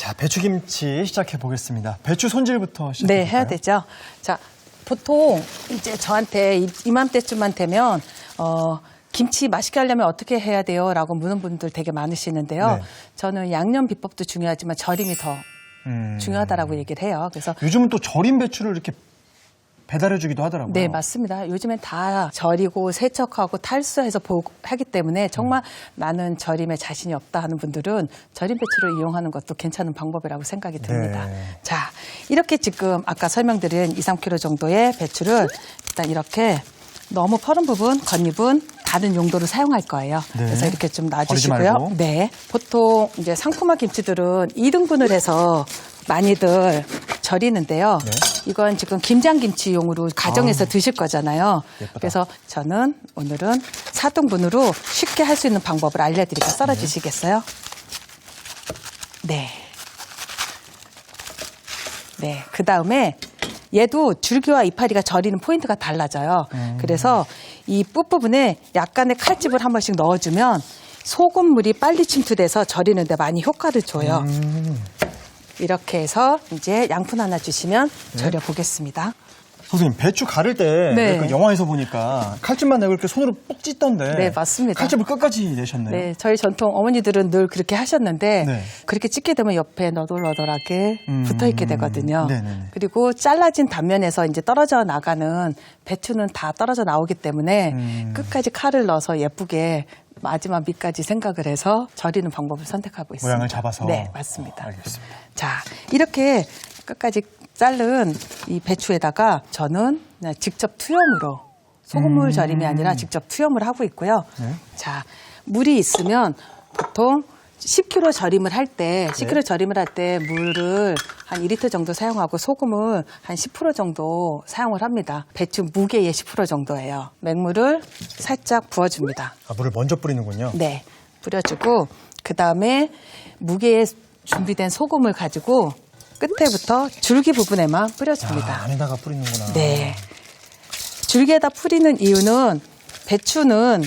자, 배추김치 시작해 보겠습니다. 배추 손질부터 시작해 볼까요? 네, 해야 되죠. 자, 보통 이제 저한테 이맘때쯤만 되면 김치 맛있게 하려면 어떻게 해야 돼요? 라고 묻는 분들 되게 많으시는데요. 네. 저는 양념 비법도 중요하지만 절임이 더 중요하다라고 얘기를 해요. 그래서 요즘은 또 절임 배추를 이렇게 배달해 주기도 하더라고요. 네, 맞습니다. 요즘엔 다 절이고 세척하고 탈수해서 하기 때문에 정말 나는 절임에 자신이 없다 하는 분들은 절임 배추를 이용하는 것도 괜찮은 방법이라고 생각이 듭니다. 네. 자, 이렇게 지금 아까 설명드린 2, 3kg 정도의 배추를 일단 이렇게 너무 퍼른 부분, 겉잎은 다른 용도로 사용할 거예요. 네. 그래서 이렇게 좀 버리지 놔주시고요. 말고. 네. 보통 이제 상품화 김치들은 2등분을 해서 많이들 절이는데요. 네. 이건 지금 김장김치용으로 가정에서 드실 거잖아요. 예쁘다. 그래서 저는 오늘은 4등분으로 쉽게 할 수 있는 방법을 알려드릴게요. 썰어주시겠어요? 네. 네. 그 다음에 얘도 줄기와 이파리가 절이는 포인트가 달라져요. 그래서 이 끝부분에 약간의 칼집을 한 번씩 넣어주면 소금물이 빨리 침투돼서 절이는데 많이 효과를 줘요. 이렇게 해서 이제 양푼 하나 주시면 절여 보겠습니다. 선생님, 배추 가를 때 네. 그 영화에서 보니까 칼집만 내고 이렇게 손으로 뽁 찢던데. 네, 맞습니다. 칼집을 끝까지 내셨네요. 네, 저희 전통 어머니들은 늘 그렇게 하셨는데 네. 그렇게 찢게 되면 옆에 너덜너덜하게 붙어 있게 되거든요. 네네네. 그리고 잘라진 단면에서 이제 떨어져 나가는 배추는 다 떨어져 나오기 때문에 끝까지 칼을 넣어서 예쁘게 마지막 밑까지 생각을 해서 절이는 방법을 선택하고 있습니다. 모양을 잡아서. 네, 맞습니다. 알겠습니다. 자, 이렇게 끝까지 자른 이 배추에다가 저는 그냥 직접 투여물로 소금물 절임이 아니라 직접 투여물 하고 있고요. 네. 자, 물이 있으면 보통 10kg 절임을 할 때, 10kg 절임을 할 때 물을 한 2리터 정도 사용하고 소금을 한 10% 정도 사용을 합니다. 배추 무게의 10% 정도예요. 맹물을 살짝 부어줍니다. 아, 물을 먼저 뿌리는군요. 네, 뿌려주고 그 다음에 무게에 준비된 소금을 가지고 끝에부터 줄기 부분에만 뿌려줍니다. 아, 안에다가 뿌리는구나. 네. 줄기에다 뿌리는 이유는 배추는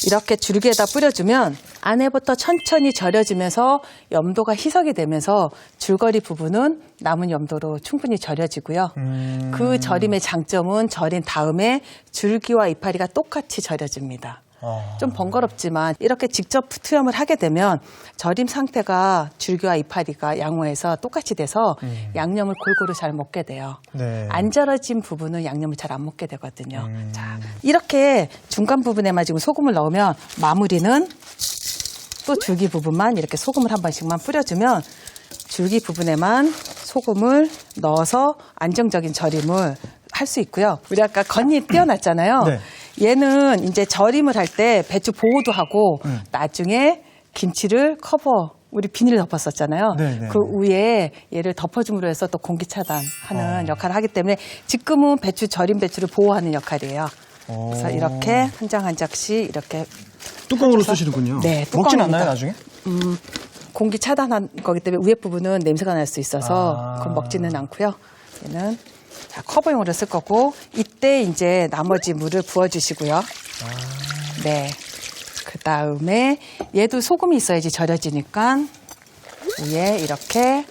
이렇게 줄기에다 뿌려주면 안에부터 천천히 절여지면서 염도가 희석이 되면서 줄거리 부분은 남은 염도로 충분히 절여지고요. 그 절임의 장점은 절인 다음에 줄기와 이파리가 똑같이 절여집니다. 좀 번거롭지만 이렇게 직접 투여을 하게 되면 절임 상태가 줄기와 이파리가 양호해서 똑같이 돼서 양념을 골고루 잘 먹게 돼요. 네. 안 절여진 부분은 양념을 잘 안 먹게 되거든요. 자, 이렇게 중간 부분에만 지금 소금을 넣으면 마무리는 또 줄기 부분만 이렇게 소금을 한 번씩만 뿌려주면 줄기 부분에만 소금을 넣어서 안정적인 절임을 할 수 있고요. 우리 아까 겉잎 띄어놨잖아요. 네. 얘는 이제 절임을 할 때 배추 보호도 하고 나중에 김치를 우리 비닐 덮었었잖아요. 네네. 그 위에 얘를 덮어줌으로 해서 또 공기 차단하는 역할을 하기 때문에 지금은 절임 배추를 보호하는 역할이에요. 그래서 이렇게 한 장 한 장씩 이렇게 뚜껑으로 펴줘서. 쓰시는군요. 네, 먹진 뚜껑입니다. 않나요, 나중에? 공기 차단한 거기 때문에 위에 부분은 냄새가 날 수 있어서 아. 그건 먹지는 않고요. 얘는 자, 커버용으로 쓸 거고 이때 이제 나머지 물을 부어주시고요. 네. 그 다음에 얘도 소금이 있어야지 절여지니까 위에 이렇게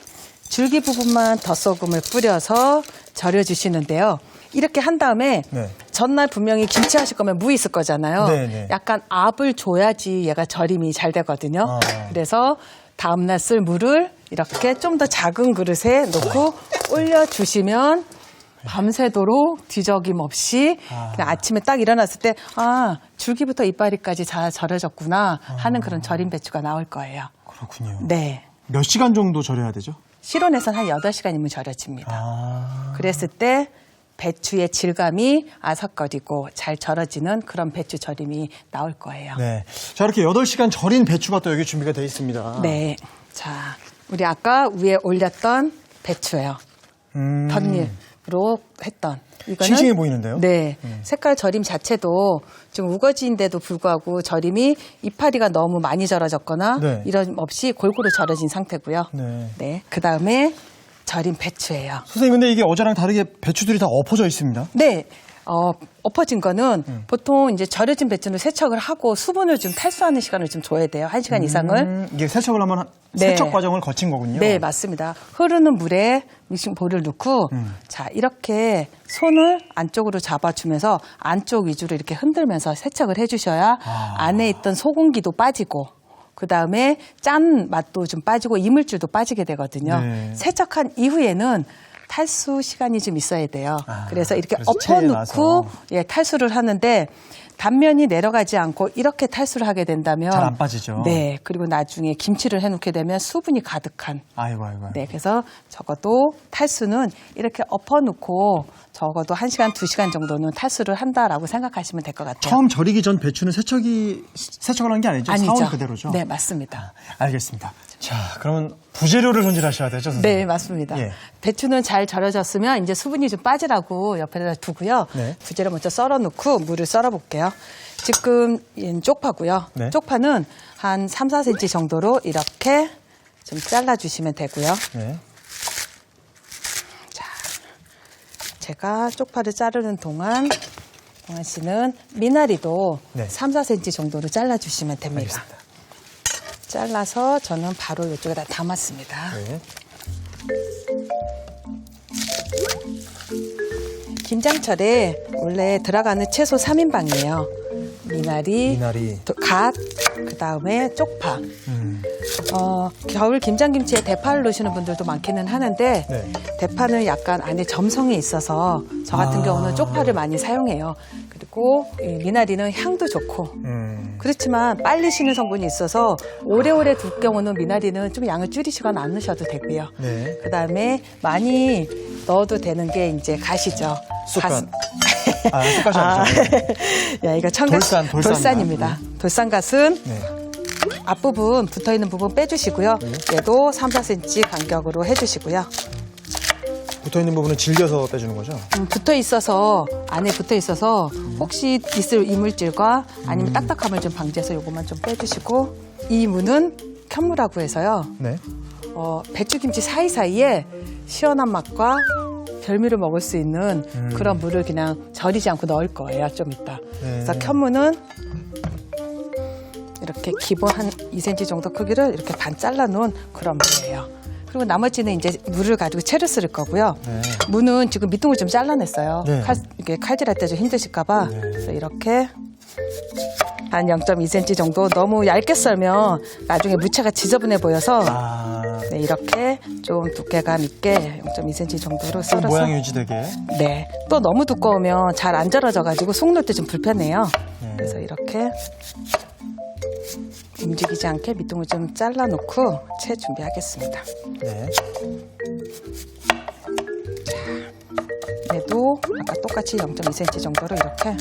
줄기 부분만 덧소금을 뿌려서 절여주시는데요. 이렇게 한 다음에 네. 전날 분명히 김치 하실 거면 무 있을 거잖아요. 네네. 약간 압을 줘야지 얘가 절임이 잘 되거든요. 아. 그래서 다음날 쓸 물을 이렇게 좀 더 작은 그릇에 놓고 올려주시면 밤새도록 뒤적임 없이 그냥 아침에 딱 일어났을 때 줄기부터 이파리까지 잘 절여졌구나 하는 그런 절임 배추가 나올 거예요. 그렇군요. 네. 몇 시간 정도 절여야 되죠? 실온에서는 한 8시간이면 절여집니다. 그랬을 때 배추의 질감이 아삭거리고 잘 절여지는 그런 배추 절임이 나올 거예요. 네. 자, 이렇게 8시간 절인 배추가 또 여기 준비가 되어 있습니다. 네. 자, 우리 아까 위에 올렸던 배추예요. 덧잎으로 했던. 이거는 싱싱해 보이는데요? 네. 색깔 절임 자체도 지금 우거지인데도 불구하고 절임이 이파리가 너무 많이 절여졌거나 네. 이런 없이 골고루 절여진 상태고요. 네. 네. 그다음에 절임 배추예요. 선생님, 근데 이게 어제랑 다르게 배추들이 다 엎어져 있습니다. 네. 엎어진 거는 보통 이제 절여진 배추는 세척을 하고 수분을 좀 탈수하는 시간을 좀 줘야 돼요. 1시간 이상을. 이게 세척을 하면 네. 세척 과정을 거친 거군요. 네, 맞습니다. 흐르는 물에 믹싱볼을 넣고 자, 이렇게 손을 안쪽으로 잡아주면서 안쪽 위주로 이렇게 흔들면서 세척을 해주셔야 안에 있던 소금기도 빠지고 그 다음에 짠 맛도 좀 빠지고 이물질도 빠지게 되거든요. 네. 세척한 이후에는 탈수 시간이 좀 있어야 돼요. 그래서 이렇게 그래서 체에 엎어놓고 놔서. 예, 탈수를 하는데 단면이 내려가지 않고 이렇게 탈수를 하게 된다면 잘 안 빠지죠. 네, 그리고 나중에 김치를 해놓게 되면 수분이 가득한. 아이고. 네, 그래서 적어도 탈수는 이렇게 엎어놓고 적어도 1시간, 2시간 정도는 탈수를 한다라고 생각하시면 될 것 같아요. 처음 절이기 전 배추는 세척을 한 게 아니죠? 아니죠. 사온 그대로죠? 네, 맞습니다. 알겠습니다. 자, 그러면 부재료를 손질하셔야 되죠, 선생님? 네, 맞습니다. 예. 배추는 잘 절여졌으면 이제 수분이 좀 빠지라고 옆에다 두고요. 네. 부재료 먼저 썰어 놓고 물을 썰어 볼게요. 지금 쪽파고요. 네. 쪽파는 한 3, 4cm 정도로 이렇게 좀 잘라주시면 되고요. 네. 제가 쪽파를 자르는 동안 동환 씨는 미나리도 네. 3, 4cm 정도로 잘라주시면 됩니다. 알겠습니다. 잘라서 저는 바로 이쪽에다 담았습니다. 네. 김장철에 원래 들어가는 채소 3인방이에요. 미나리, 갓, 그 다음에 쪽파. 겨울 김장김치에 대파를 넣으시는 분들도 많기는 하는데 네. 대파는 약간 안에 점성이 있어서 저 같은 경우는 쪽파를 많이 사용해요. 그리고 이 미나리는 향도 좋고 그렇지만 빨리 식는 성분이 있어서 오래오래 둘 경우는 미나리는 좀 양을 줄이시거나 안 넣으셔도 되고요. 네. 그 다음에 많이 넣어도 되는 게 이제 갓이죠. 쑥갓. 쑥갓이 아니죠. 야, 이거 돌산입니다. 돌산갓은 네. 앞부분 붙어있는 부분 빼주시고요. 얘도 3, 4cm 간격으로 해주시고요. 붙어있는 부분은 질겨서 빼주는 거죠? 안에 붙어 있어서 혹시 있을 이물질과 아니면 딱딱함을 좀 방지해서 요것만 좀 빼주시고 이 무는 켠무라고 해서요. 네. 배추김치 사이사이에 시원한 맛과 별미를 먹을 수 있는 그런 무를 그냥 절이지 않고 넣을 거예요. 좀 이따. 네. 그래서 켠무는 이렇게 기본 한 2cm 정도 크기를 이렇게 반 잘라놓은 그런 무예요. 그리고 나머지는 이제 무를 가지고 채를 쓸 거고요. 네. 무는 지금 밑둥을 좀 잘라냈어요. 네. 이게 칼질할 때 좀 힘드실까봐. 네. 그래서 이렇게 한 0.2cm 정도 너무 얇게 썰면 나중에 무채가 지저분해 보여서 네, 이렇게 좀 두께감 있게 0.2cm 정도로 썰어서 모양이 유지되게. 네. 또 너무 두꺼우면 잘 안 절여져가지고 속 넣을 때 좀 불편해요. 네. 그래서 이렇게 움직이지 않게 밑둥을 좀 잘라놓고 채 준비하겠습니다. 네. 얘도 아까 똑같이 0.2cm 정도로 이렇게.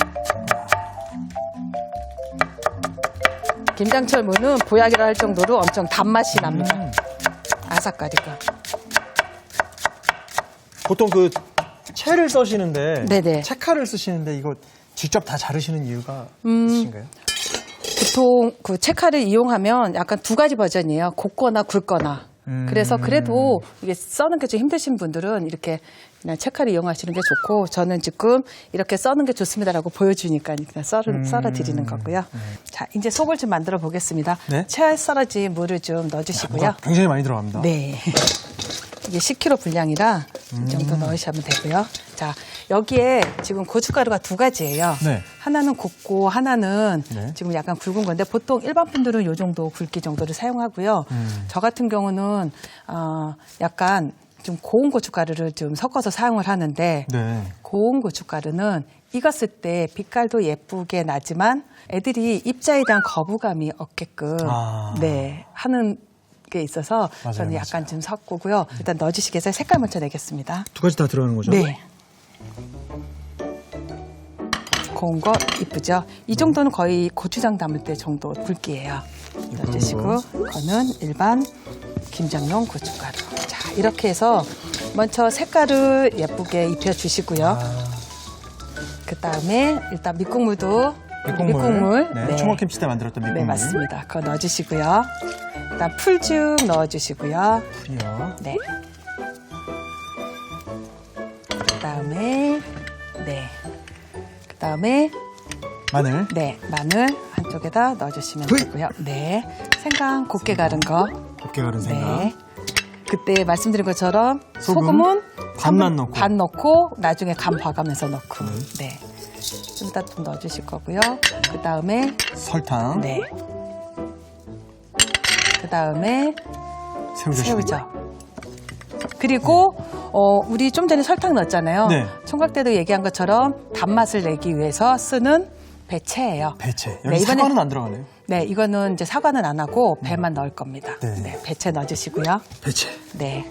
김장철 무는 보약이라 할 정도로 엄청 단맛이 납니다. 아삭거리고. 보통 그 채를 써시는데 네네. 채칼을 쓰시는데 이거 직접 다 자르시는 이유가 있으신가요? 보통 그 채칼을 이용하면 약간 두 가지 버전이에요. 곱거나 굵거나. 그래서 그래도 이게 써는 게 좀 힘드신 분들은 이렇게 그냥 채칼을 이용하시는 게 좋고 저는 지금 이렇게 써는 게 좋습니다라고 보여주니까 그냥 썰어 드리는 거고요. 자, 이제 속을 좀 만들어 보겠습니다. 네? 채 썰어진 물을 좀 넣어주시고요. 뭐가 굉장히 많이 들어갑니다. 네. 이게 10kg 분량이라 이 정도 넣으시면 되고요. 자, 여기에 지금 고춧가루가 두 가지예요. 네. 하나는 곱고 하나는 네. 지금 약간 굵은 건데 보통 일반 분들은 이 정도 굵기 정도를 사용하고요. 저 같은 경우는 약간 좀 고운 고춧가루를 좀 섞어서 사용을 하는데 네. 고운 고춧가루는 익었을 때 빛깔도 예쁘게 나지만 애들이 입자에 대한 거부감이 없게끔 네, 하는 게 있어서 맞아요, 저는 약간 맞아요. 좀 섞고요. 일단 넣어주시겠어요? 색깔 먼저 내겠습니다. 두 가지 다 들어가는 거죠? 네. 고운 거 이쁘죠? 이 정도는 거의 고추장 담을 때 정도 굵기예요. 넣어주시고 이거는 일반 김장용 고춧가루. 자, 이렇게 해서 먼저 색깔을 예쁘게 입혀주시고요. 그 다음에 일단 밑국물도 밑국물. 네. 총각김치 때 만들었던 밑국물. 네, 맞습니다. 그거 넣어주시고요. 일단 풀죽 넣어주시고요. 풀이요. 네. 그 다음에 네. 그다음에 마늘. 네, 마늘 한쪽에다 넣어주시면 되고요. 네, 생강 곱게 갈은 거. 곱게 갈은 생강. 네. 그때 말씀드린 것처럼 소금 소금은 반만 넣고. 반 넣고 나중에 간 봐가면서 넣고. 네. 좀 이따 좀 넣어주실 거고요. 그 다음에 설탕. 네. 그 다음에 새우젓. 새우젓. 그리고 우리 좀 전에 설탕 넣었잖아요. 네. 총각 때도 얘기한 것처럼 단맛을 내기 위해서 쓰는 배채예요. 배채. 네, 여기 이번에- 사과는 안 들어가네요. 네, 이거는 이제 사과는 안 하고 배만 넣을 겁니다. 네. 네, 배채 넣어주시고요. 배채. 네.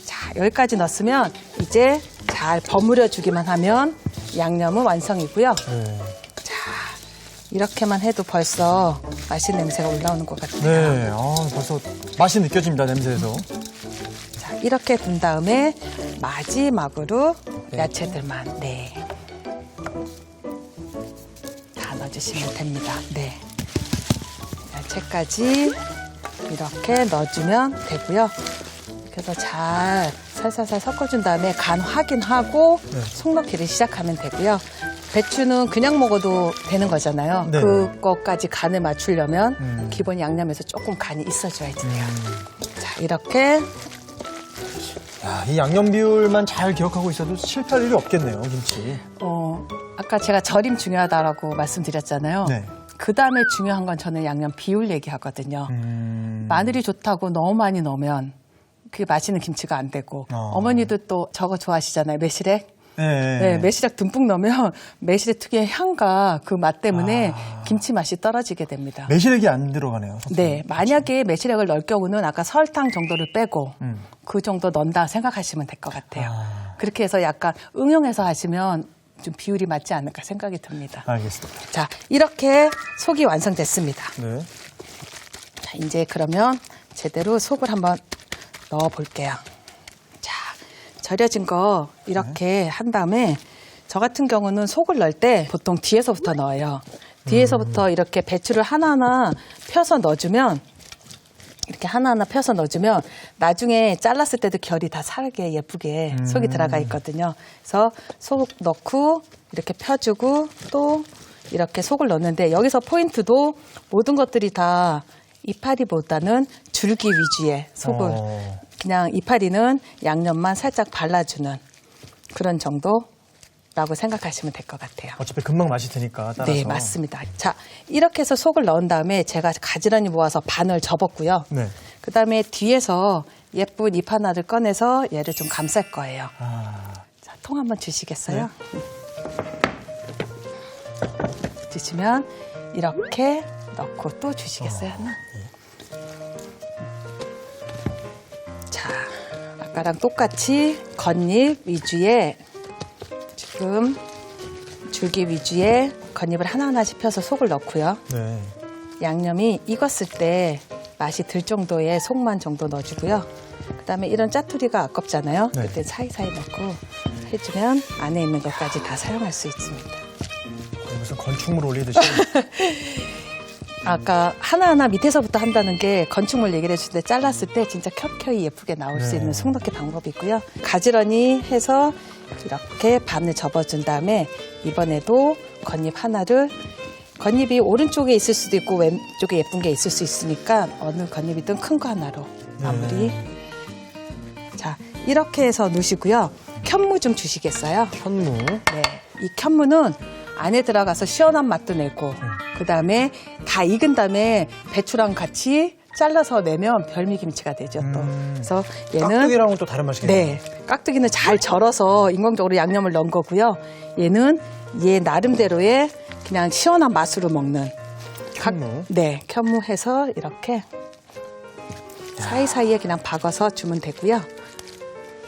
자, 여기까지 넣었으면 이제 잘 버무려 주기만 하면 양념은 완성이고요. 네. 이렇게만 해도 벌써 맛있는 냄새가 올라오는 것 같아요. 네. 벌써 맛이 느껴집니다, 냄새에서. 자, 이렇게 둔 다음에 마지막으로 네. 야채들만 다 넣어주시면 됩니다. 네. 야채까지 이렇게 넣어주면 되고요. 그래서 잘 살살살 섞어준 다음에 간 확인하고 네. 속 넣기를 시작하면 되고요. 배추는 그냥 먹어도 되는 거잖아요. 네. 그거까지 간을 맞추려면 기본 양념에서 조금 간이 있어줘야지 돼요. 자, 이렇게 야, 이 양념 비율만 잘 기억하고 있어도 실패할 일이 없겠네요, 김치. 아까 제가 절임 중요하다라고 말씀드렸잖아요. 네. 그 다음에 중요한 건 저는 양념 비율 얘기하거든요. 마늘이 좋다고 너무 많이 넣으면 그게 맛있는 김치가 안 되고 어머니도 또 저거 좋아하시잖아요. 매실액. 네. 네, 매실액 듬뿍 넣으면 매실액 특유의 향과 그 맛 때문에 김치 맛이 떨어지게 됩니다. 매실액이 안 들어가네요. 네, 만약에 매실액을 넣을 경우는 아까 설탕 정도를 빼고 그 정도 넣는다 생각하시면 될 것 같아요. 그렇게 해서 약간 응용해서 하시면 좀 비율이 맞지 않을까 생각이 듭니다. 알겠습니다. 자, 이렇게 속이 완성됐습니다. 네. 자, 이제 그러면 제대로 속을 한번 넣어 볼게요. 자, 절여진 거 이렇게 한 다음에 저 같은 경우는 속을 넣을 때 보통 뒤에서부터 넣어요. 뒤에서부터 이렇게 배추를 하나하나 펴서 넣어주면 이렇게 하나하나 펴서 넣어주면 나중에 잘랐을 때도 결이 다 살게 예쁘게 속이 들어가 있거든요. 그래서 속 넣고 이렇게 펴주고 또 이렇게 속을 넣는데 여기서 포인트도 모든 것들이 다 이파리보다는 줄기 위주의 속을 그냥 이파리는 양념만 살짝 발라주는 그런 정도라고 생각하시면 될 것 같아요. 어차피 금방 맛이 드니까 따라서. 네, 맞습니다. 자, 이렇게 해서 속을 넣은 다음에 제가 가지런히 모아서 반을 접었고요. 네. 그 다음에 뒤에서 예쁜 잎 하나를 꺼내서 얘를 좀 감쌀 거예요. 자, 통 한번 주시겠어요? 주시면 이렇게 넣고 또 주시겠어요? 하나? 자, 아까랑 똑같이 겉잎 위주의 지금 줄기 위주의 겉잎을 하나하나씩 펴서 속을 넣고요. 네. 양념이 익었을 때 맛이 들 정도의 속만 정도 넣어주고요. 그다음에 이런 짜투리가 아깝잖아요. 네. 그때 사이사이 넣고 해주면 안에 있는 것까지 다 사용할 수 있습니다. 무슨 건축물 올리듯이. 아까 하나하나 밑에서부터 한다는 게 건축물 얘기를 해줄 때 잘랐을 때 진짜 켜켜이 예쁘게 나올 수 네. 있는 속 넣기 방법이 있고요. 가지런히 해서 이렇게 반을 접어준 다음에 이번에도 겉잎 하나를 겉잎이 오른쪽에 있을 수도 있고 왼쪽에 예쁜 게 있을 수 있으니까 어느 겉잎이든 큰 거 하나로 마무리. 자, 이렇게 해서 넣으시고요. 켠무 좀 주시겠어요? 현무. 네, 이 켠무는 안에 들어가서 시원한 맛도 내고 그다음에 다 익은 다음에 배추랑 같이 잘라서 내면 별미김치가 되죠 또. 그래서 얘는 깍두기랑은 또 다른 맛이겠네요. 네, 깍두기는 잘 절어서 인공적으로 양념을 넣은 거고요. 얘는 얘 나름대로의 그냥 시원한 맛으로 먹는 켠무. 네, 켠무해서 이렇게 사이사이에 그냥 박아서 주면 되고요.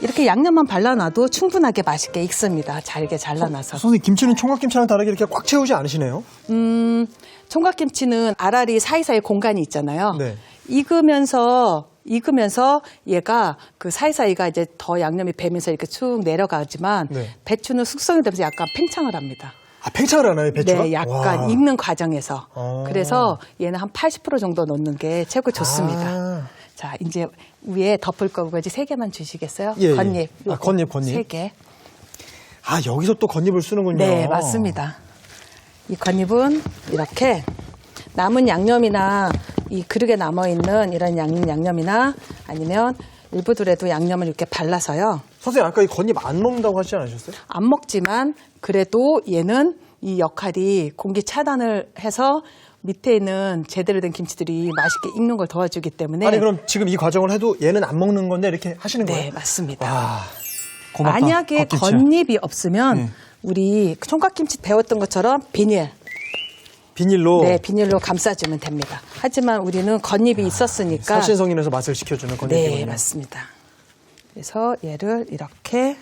이렇게 양념만 발라놔도 충분하게 맛있게 익습니다. 잘게 잘라놔서. 선생님, 김치는 총각김치랑 다르게 이렇게 꽉 채우지 않으시네요? 총각김치는 알알이 사이사이 공간이 있잖아요. 네. 익으면서 얘가 그 사이사이가 이제 더 양념이 배면서 이렇게 쭉 내려가지만 네. 배추는 숙성이 되면서 약간 팽창을 합니다. 아, 팽창을 하나요, 배추가? 네, 약간 와. 익는 과정에서. 아. 그래서 얘는 한 80% 정도 넣는 게 최고 좋습니다. 아. 자, 이제 위에 덮을 거까지 3개만 주시겠어요? 예, 예. 겉잎. 아, 겉잎. 3개. 아, 여기서 또 겉잎을 쓰는군요. 네, 맞습니다. 이 겉잎은 이렇게 남은 양념이나 이 그릇에 남아있는 이런 양념이나 아니면 일부들에도 양념을 이렇게 발라서요. 선생님 아까 이 겉잎 안 먹는다고 하시지 않으셨어요? 안 먹지만 그래도 얘는 이 역할이 공기 차단을 해서 밑에 있는 제대로 된 김치들이 맛있게 익는 걸 도와주기 때문에. 아니 그럼 지금 이 과정을 해도 얘는 안 먹는 건데 이렇게 하시는 거예요? 네, 맞습니다. 와, 고맙다. 만약에 겉김치야. 겉잎이 없으면 네. 우리 총각김치 배웠던 것처럼 비닐로 네, 비닐로 감싸주면 됩니다. 하지만 우리는 겉잎이 있었으니까. 살신성인에서 맛을 지켜주는 겉잎이군요. 네, 맞습니다. 그래서 얘를 이렇게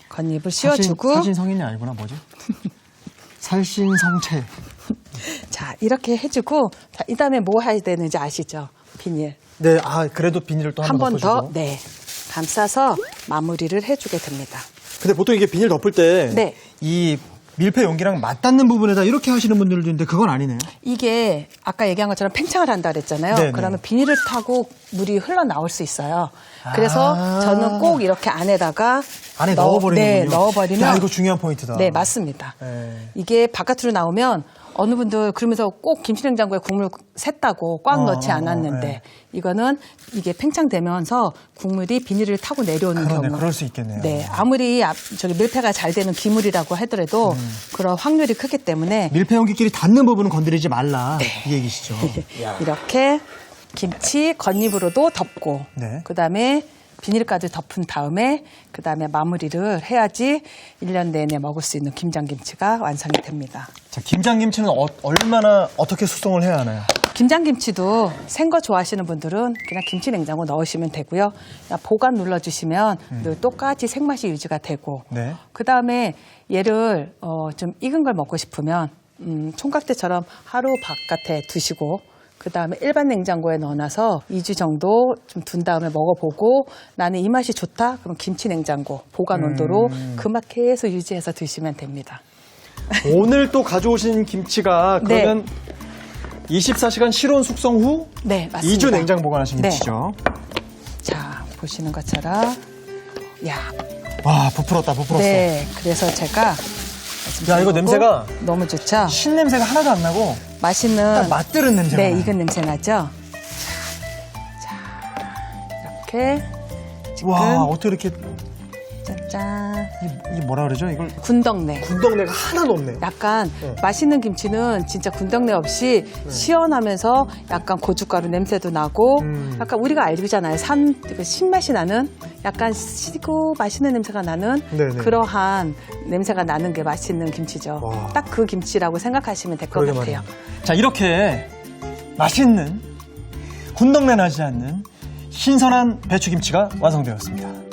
겉잎을 씌워주고. 살신성인이 아니구나, 뭐지? 살신성체. 자, 이렇게 해주고. 자, 이 다음에 뭐 해야 되는지 아시죠? 비닐. 네, 아 그래도 비닐을 또 한 한 번 번 더, 덮어주고. 네. 감싸서 마무리를 해주게 됩니다. 근데 보통 이게 비닐 덮을 때 네. 이 밀폐 용기랑 맞닿는 부분에다 이렇게 하시는 분들도 있는데 그건 아니네요. 이게 아까 얘기한 것처럼 팽창을 한다 그랬잖아요. 네네. 그러면 비닐을 타고 물이 흘러나올 수 있어요. 그래서 아. 저는 꼭 이렇게 안에다가 안에 넣어버리는군요. 네, 넣어버리면. 야, 이거 중요한 포인트다. 네, 맞습니다. 네. 이게 바깥으로 나오면 어느 분들 그러면서 꼭 김치냉장고에 국물 샜다고 꽉 넣지 않았는데 네. 이거는 이게 팽창되면서 국물이 비닐을 타고 내려오는 그러네, 경우. 그럴 수 있겠네요. 네, 아무리 저기 밀폐가 잘 되는 기물이라고 하더라도 그런 확률이 크기 때문에 밀폐 용기끼리 닿는 부분은 건드리지 말라 네. 이 얘기시죠. 이렇게 김치 겉잎으로도 덮고 네. 그다음에 비닐까지 덮은 다음에 그다음에 마무리를 해야지 1년 내내 먹을 수 있는 김장김치가 완성이 됩니다. 자, 김장김치는 얼마나 어떻게 숙성을 해야 하나요? 김장김치도 생거 좋아하시는 분들은 그냥 김치 냉장고 넣으시면 되고요. 그냥 보관 눌러주시면 늘 똑같이 생맛이 유지가 되고 네. 그다음에 얘를 좀 익은 걸 먹고 싶으면 총각대처럼 하루 바깥에 두시고 그다음에 일반 냉장고에 넣어놔서 2주 정도 좀 둔 다음에 먹어보고 나는 이 맛이 좋다? 그럼 김치 냉장고 보관 온도로 그 맛 계속 유지해서 드시면 됩니다. 오늘 또 가져오신 김치가 네. 그러면 24시간 실온 숙성 후 네, 맞습니다. 2주 냉장 보관하신 네. 김치죠. 자, 보시는 것처럼 야, 와, 부풀었다. 네, 그래서 제가 야, 이거 냄새가 너무 좋죠? 신냄새가 하나도 안 나고 맛있는 딱 맛들은 냄새가 네, 나요. 익은 냄새 나죠? 자, 이렇게 지금 와, 어떻게 이렇게 짠짠 이 뭐라 그러죠? 이걸 군덕내. 군덕내가 하나도 없네. 약간 네. 맛있는 김치는 진짜 군덕내 없이 시원하면서 약간 고춧가루 냄새도 나고 약간 우리가 알잖아요. 신맛이 나는 약간 시고 맛있는 냄새가 나는 네네. 그러한 냄새가 나는 게 맛있는 김치죠. 와. 딱 그 김치라고 생각하시면 될 것 그러게 같아요. 말이에요. 자, 이렇게 맛있는 군덕내 나지 않는 신선한 배추김치가 완성되었습니다.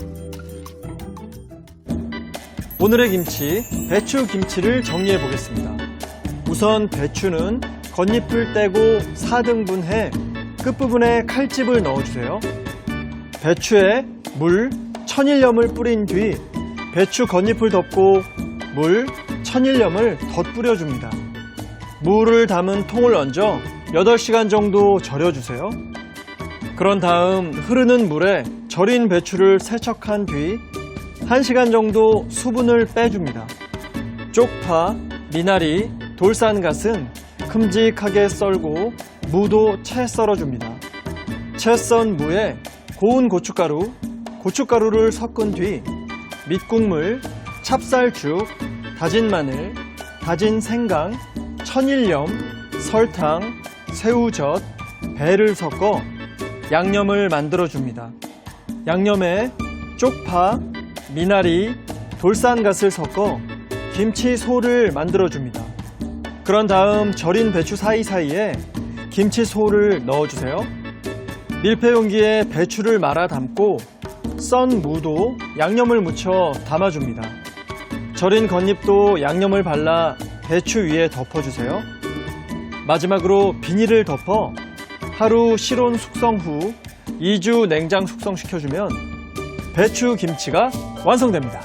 오늘의 김치, 배추김치를 정리해 보겠습니다. 우선 배추는 겉잎을 떼고 4등분해 끝부분에 칼집을 넣어주세요. 배추에 물, 천일염을 뿌린 뒤 배추 겉잎을 덮고 물, 천일염을 덧뿌려줍니다. 물을 담은 통을 얹어 8시간 정도 절여주세요. 그런 다음 흐르는 물에 절인 배추를 세척한 뒤 1시간 정도 수분을 빼줍니다. 쪽파, 미나리, 돌산갓은 큼직하게 썰고 무도 채 썰어줍니다. 채 썬 무에 고운 고춧가루, 고춧가루를 섞은 뒤 밑국물, 찹쌀죽, 다진 마늘, 다진 생강, 천일염, 설탕, 새우젓, 배를 섞어 양념을 만들어줍니다. 양념에 쪽파, 미나리, 돌산갓을 섞어 김치소를 만들어줍니다. 그런 다음 절인 배추 사이사이에 김치소를 넣어주세요. 밀폐 용기에 배추를 말아 담고 썬 무도 양념을 묻혀 담아줍니다. 절인 겉잎도 양념을 발라 배추 위에 덮어주세요. 마지막으로 비닐을 덮어 하루 실온 숙성 후 2주 냉장 숙성시켜주면 배추 김치가 완성됩니다.